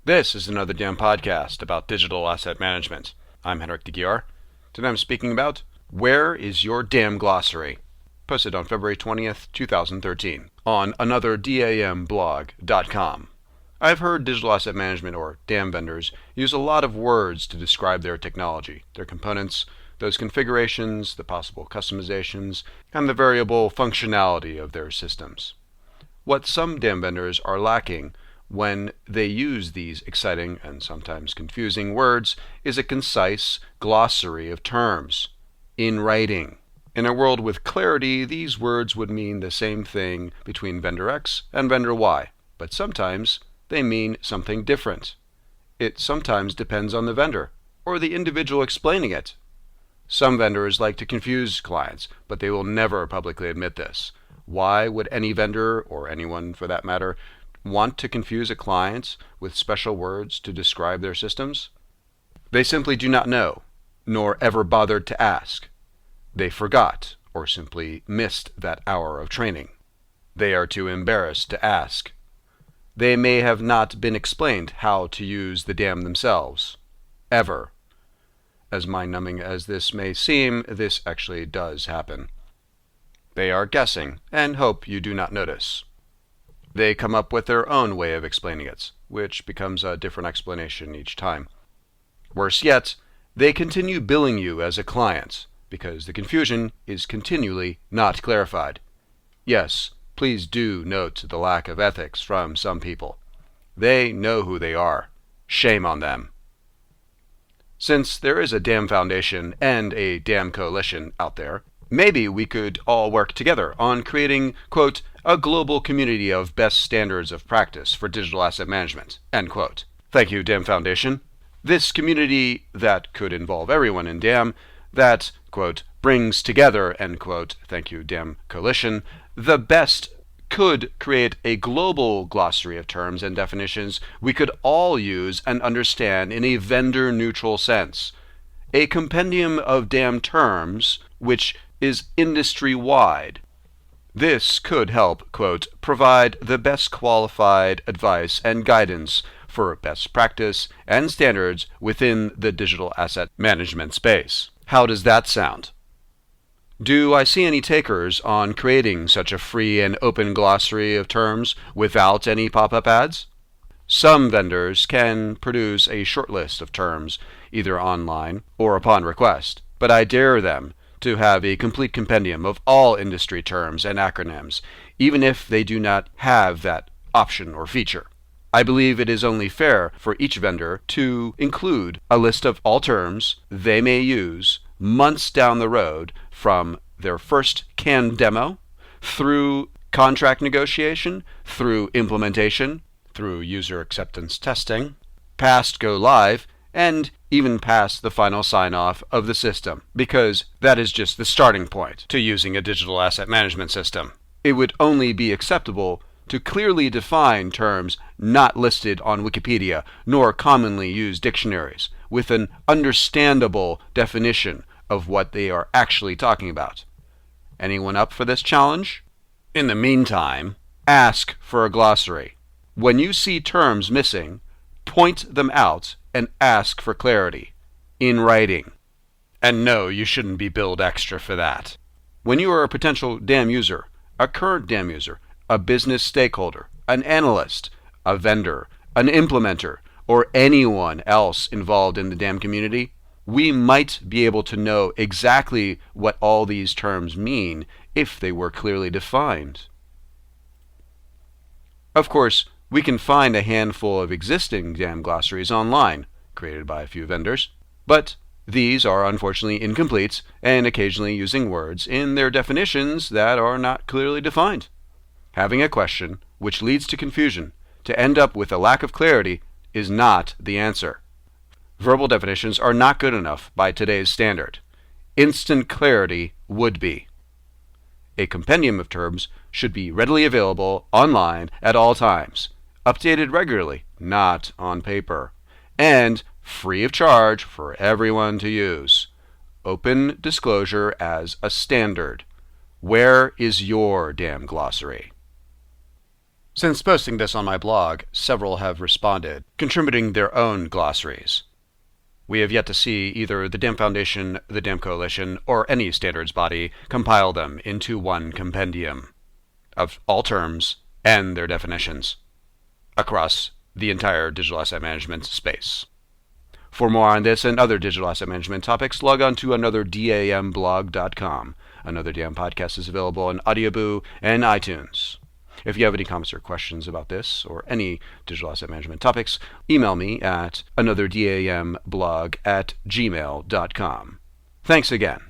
This is another DAM podcast about digital asset management. I'm Henrik de Gier. Today I'm speaking about Where is Your DAM Glossary? Posted on February 20th, 2013 on another damblog.com. I've heard digital asset management or DAM vendors use a lot of words to describe their technology, their components, those configurations, the possible customizations, and the variable functionality of their systems. What some DAM vendors are lacking when they use these exciting and sometimes confusing words is a concise glossary of terms in writing. In a world with clarity, these words would mean the same thing between vendor X and vendor Y, but sometimes they mean something different. It sometimes depends on the vendor or the individual explaining it. Some vendors like to confuse clients, but they will never publicly admit this. Why would any vendor, or anyone for that matter, want to confuse a client with special words to describe their systems? They simply do not know, nor ever bothered to ask. They forgot, or simply missed that hour of training. They are too embarrassed to ask. They may have not been explained how to use the DAM themselves. Ever. As mind-numbing as this may seem, this actually does happen. They are guessing, and hope you do not notice. They come up with their own way of explaining it, which becomes a different explanation each time. Worse yet, they continue billing you as a client, because the confusion is continually not clarified. Yes, please do note the lack of ethics from some people. They know who they are. Shame on them. Since there is a DAM Foundation and a DAM Coalition out there, maybe we could all work together on creating, quote, a global community of best standards of practice for digital asset management, end quote. Thank you, DAM Foundation. This community that could involve everyone in DAM, that, quote, brings together, end quote, thank you, DAM Coalition, the best, could create a global glossary of terms and definitions we could all use and understand in a vendor-neutral sense. A compendium of DAM terms which is industry-wide. This could help, quote, provide the best qualified advice and guidance for best practice and standards within the digital asset management space. How does that sound? Do I see any takers on creating such a free and open glossary of terms without any pop-up ads? Some vendors can produce a short list of terms, either online or upon request, but I dare them to have a complete compendium of all industry terms and acronyms, even if they do not have that option or feature. I believe it is only fair for each vendor to include a list of all terms they may use months down the road from their first canned demo, through contract negotiation, through implementation, through user acceptance testing, past go live, and even past the final sign-off of the system, because that is just the starting point to using a digital asset management system. It would only be acceptable to clearly define terms not listed on Wikipedia nor commonly used dictionaries, with an understandable definition of what they are actually talking about. Anyone up for this challenge? In the meantime, ask for a glossary. When you see terms missing, point them out and ask for clarity, in writing. And no, you shouldn't be billed extra for that. When you are a potential DAM user, a current DAM user, a business stakeholder, an analyst, a vendor, an implementer, or anyone else involved in the DAM community, we might be able to know exactly what all these terms mean if they were clearly defined. Of course, we can find a handful of existing DAM glossaries online, created by a few vendors, but these are unfortunately incomplete and occasionally using words in their definitions that are not clearly defined. Having a question which leads to confusion to end up with a lack of clarity is not the answer. Verbal definitions are not good enough by today's standard. Instant clarity would be. A compendium of terms should be readily available online at all times, updated regularly, not on paper, and free of charge for everyone to use. Open disclosure as a standard. Where is your DAM glossary? Since posting this on my blog, several have responded, contributing their own glossaries. We have yet to see either the DAM Foundation, the DAM Coalition, or any standards body compile them into one compendium of all terms and their definitions across the entire digital asset management space. For more on this and other digital asset management topics, log on to anotherdamblog.com. Another DAM podcast is available on Audioboo and iTunes. If you have any comments or questions about this or any digital asset management topics, email me at anotherdamblog@gmail.com. Thanks again.